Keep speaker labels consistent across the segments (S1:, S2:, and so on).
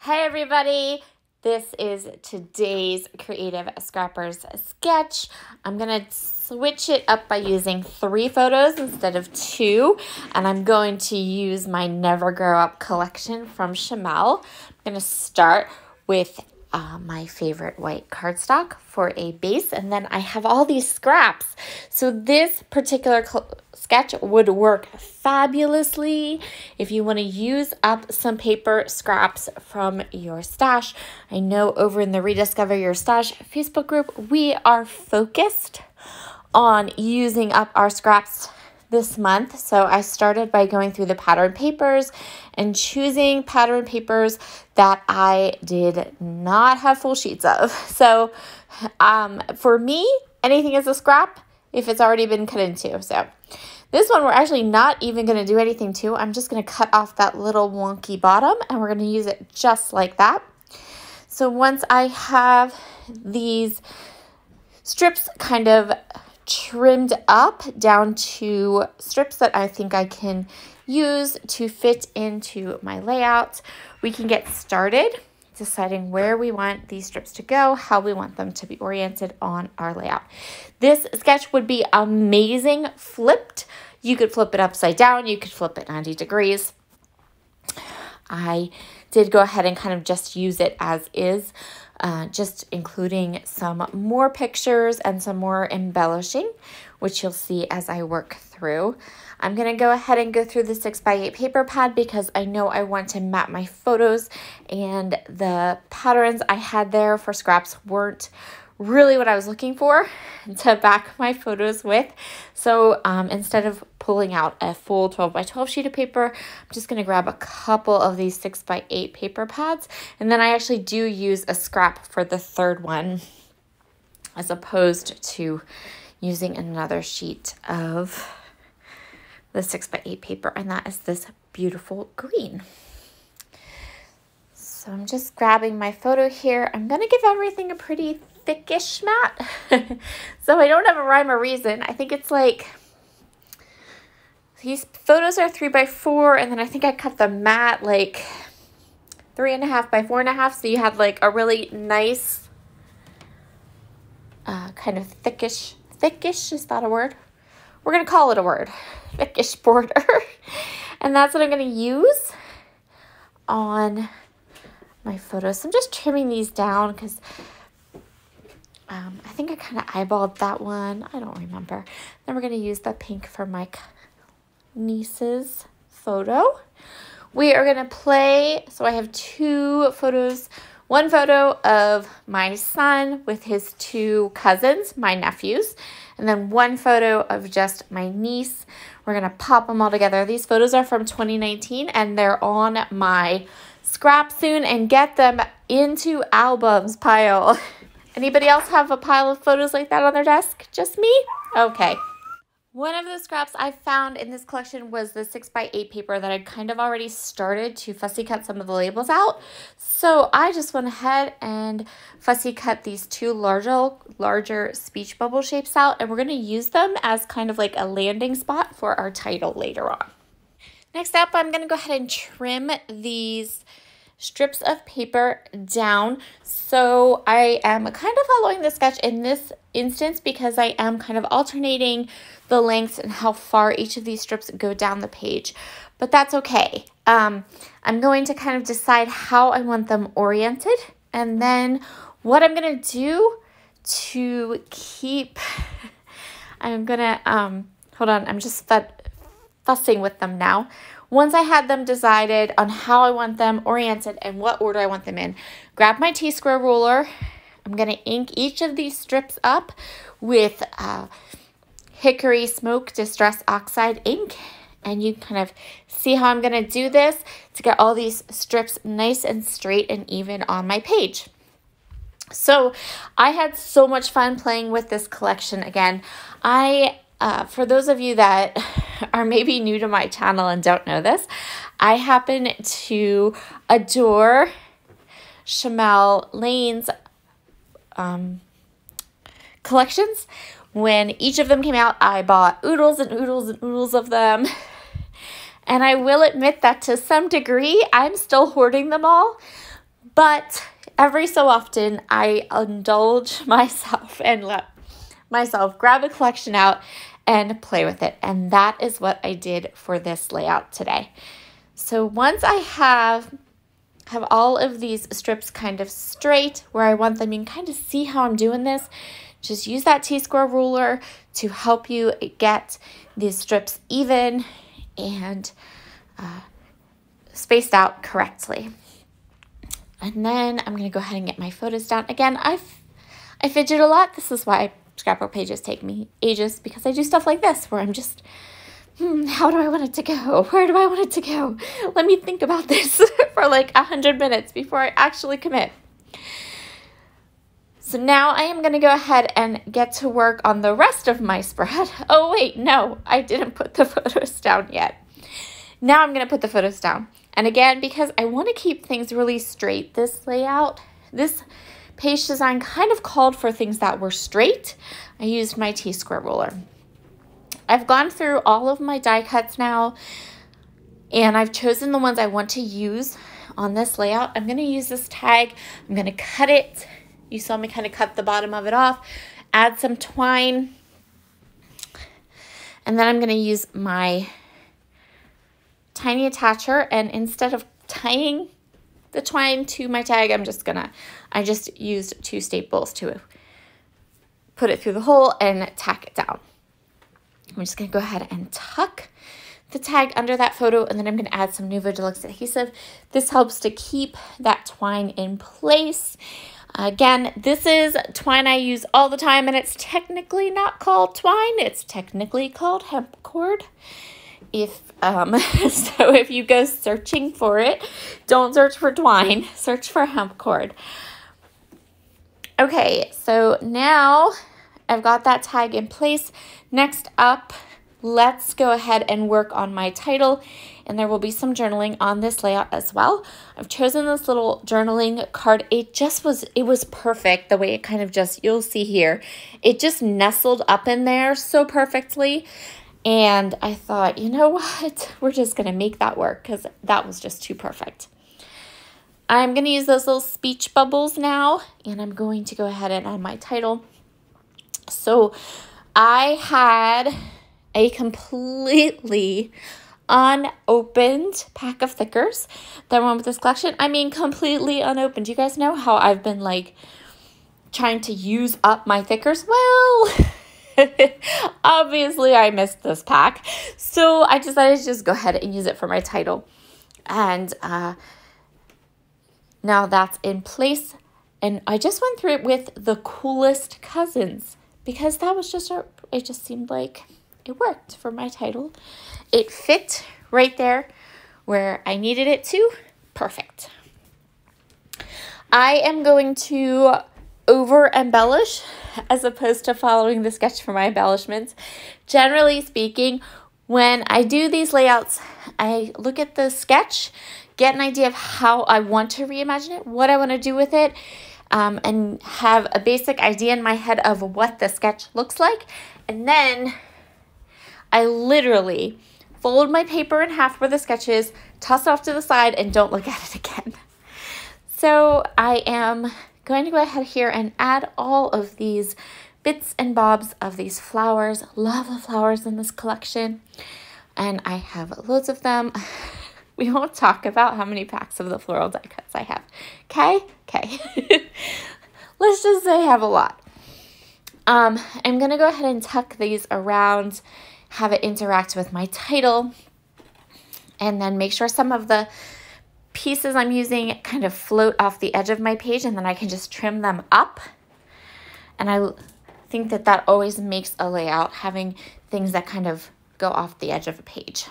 S1: Hey everybody, this is today's Creative Scrappers sketch. I'm going to switch it up by using 3 photos instead of 2, and I'm going to use my Never Grow Up collection from Chamel. I'm going to start with my favorite white cardstock for a base, and then I have all these scraps. So this particular sketch would work fabulously if you want to use up some paper scraps from your stash. I know over in the Rediscover Your Stash Facebook group, we are focused on using up our scraps this month. So I started by going through the pattern papers and choosing pattern papers that I did not have full sheets of. So for me, anything is a scrap if it's already been cut into. So this one we're actually not even going to do anything to. I'm just going to cut off that little wonky bottom and we're going to use it just like that. So once I have these strips kind of trimmed up down to strips that I think I can use to fit into my layout, we can get started deciding where we want these strips to go, how we want them to be oriented on our layout. This sketch would be amazing flipped. You could flip it upside down, you could flip it 90 degrees. I did go ahead and kind of just use it as is, just including some more pictures and some more embellishing, which you'll see as I work through. I'm going to go ahead and go through the 6x8 paper pad because I know I want to map my photos, and the patterns I had there for scraps weren't really what I was looking for to back my photos with. So instead of pulling out a full 12x12 sheet of paper, I'm just going to grab a couple of these 6x8 paper pads, and then I actually do use a scrap for the third one as opposed to using another sheet of the 6x8 paper, and that is this beautiful green. So I'm just grabbing my photo here. I'm going to give everything a pretty thickish mat. So I don't have a rhyme or reason. I think it's like, these photos are 3x4, and then I think I cut the mat like 3.5 by 4.5. So you have like a really nice kind of thickish, is that a word? We're going to call it a word, thickish border. And that's what I'm going to use on my photos. So I'm just trimming these down because I think I kind of eyeballed that one. I don't remember. Then we're going to use the pink for my niece's photo. We are going to play. So I have 2 photos. One photo of my son with his 2 cousins, my nephews, and then one photo of just my niece. We're going to pop them all together. These photos are from 2019, and they're on my scrap soon and get them into albums pile. Anybody else have a pile of photos like that on their desk? Just me? Okay. One of the scraps I found in this collection was the 6x8 paper that I'd kind of already started to fussy cut some of the labels out. So I just went ahead and fussy cut these 2 larger speech bubble shapes out, and we're going to use them as kind of like a landing spot for our title later on. Next up, I'm going to go ahead and trim these strips of paper down. So I am kind of following the sketch in this instance because I am kind of alternating the lengths and how far each of these strips go down the page, but that's okay. I'm going to kind of decide how I want them oriented, and then what I'm going to do to keep, I'm going to, hold on, I'm just fussing with them now. Once I had them decided on how I want them oriented and what order I want them in, grab my T-square ruler. I'm going to ink each of these strips up with Hickory Smoke Distress Oxide ink. And you kind of see how I'm going to do this to get all these strips nice and straight and even on my page. So I had so much fun playing with this collection again. For those of you that are maybe new to my channel and don't know this, I happen to adore Chamel Lane's collections. When each of them came out, I bought oodles and oodles and oodles of them. And I will admit that to some degree, I'm still hoarding them all. But every so often, I indulge myself and let myself grab a collection out and play with it. And that is what I did for this layout today. So once I have all of these strips kind of straight where I want them, you can kind of see how I'm doing this. Just use that T-square ruler to help you get these strips even and spaced out correctly. And then I'm going to go ahead and get my photos down. Again, I fidget a lot. This is why scrapbook pages take me ages, because I do stuff like this where I'm just, how do I want it to go? Where do I want it to go? Let me think about this for like 100 minutes before I actually commit. So now I am going to go ahead and get to work on the rest of my spread. Oh wait, no, I didn't put the photos down yet. Now I'm going to put the photos down. And again, because I want to keep things really straight, this layout, this page design kind of called for things that were straight. I used my T-square ruler. I've gone through all of my die cuts now, and I've chosen the ones I want to use on this layout. I'm going to use this tag. I'm going to cut it. You saw me kind of cut the bottom of it off, add some twine, and then I'm going to use my tiny attacher, and instead of tying the twine to my tag, I just used 2 staples to put it through the hole and tack it down. I'm just going to go ahead and tuck the tag under that photo, and then I'm going to add some Nuvo Deluxe adhesive. This helps to keep that twine in place. Again, this is twine I use all the time, and it's technically not called twine. It's technically called hemp cord. So if you go searching for it, don't search for twine, search for hemp cord. Okay, so now I've got that tag in place. Next up, let's go ahead and work on my title, and there will be some journaling on this layout as well. I've chosen this little journaling card. It was perfect the way it kind of just, you'll see here, it just nestled up in there so perfectly. And I thought, you know what? We're just going to make that work because that was just too perfect. I'm going to use those little speech bubbles now, and I'm going to go ahead and add my title. So I had a completely unopened pack of thickers that went with this collection. I mean, completely unopened. You guys know how I've been like trying to use up my thickers? Well, obviously I missed this pack, so I decided to just go ahead and use it for my title. And now that's in place, and I just went through it with the coolest cousins because that was just it just seemed like it worked for my title. It fit right there where I needed it to. Perfect. I am going to over embellish as opposed to following the sketch for my embellishments. Generally speaking, when I do these layouts, I look at the sketch, get an idea of how I want to reimagine it, what I want to do with it, and have a basic idea in my head of what the sketch looks like. And then I literally fold my paper in half where the sketch is, toss it off to the side, and don't look at it again. So I am going to go ahead here and add all of these bits and bobs of these flowers. Love the flowers in this collection, and I have loads of them. We won't talk about how many packs of the floral die cuts I have. Okay. Let's just say I have a lot. I'm going to go ahead and tuck these around, have it interact with my title, and then make sure some of the pieces I'm using kind of float off the edge of my page, and then I can just trim them up. And I think that always makes a layout, having things that kind of go off the edge of a page.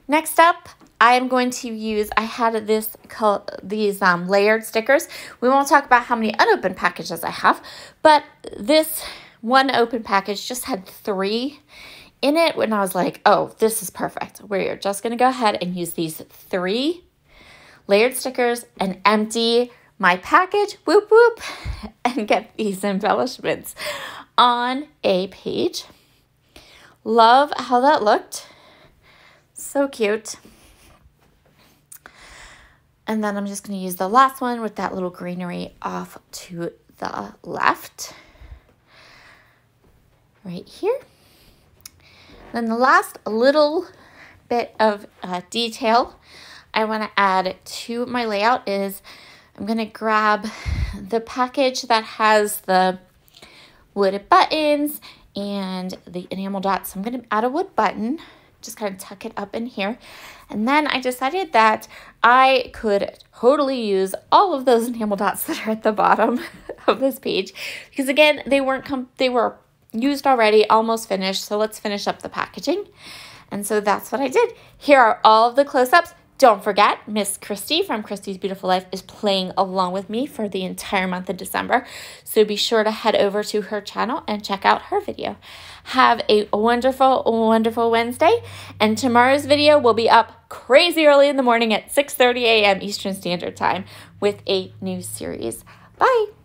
S1: Next up, I am going to use, I had these layered stickers. We won't talk about how many unopened packages I have, but this one open package just had 3 in it, when I was like, oh, this is perfect. We're just going to go ahead and use these 3 layered stickers and empty my package, whoop, whoop, and get these embellishments on a page. Love how that looked. So cute. And then I'm just going to use the last one with that little greenery off to the left. Right here. Then the last little bit of detail I want to add to my layout is I'm going to grab the package that has the wood buttons and the enamel dots. So I'm going to add a wood button, just kind of tuck it up in here. And then I decided that I could totally use all of those enamel dots that are at the bottom of this page, because again, they were used already, almost finished. So let's finish up the packaging. And so that's what I did. Here are all of the close-ups. Don't forget, Miss Christy from Christy's Beautiful Life is playing along with me for the entire month of December. So be sure to head over to her channel and check out her video. Have a wonderful, wonderful Wednesday. And tomorrow's video will be up crazy early in the morning at 6:30 a.m. Eastern Standard Time with a new series. Bye.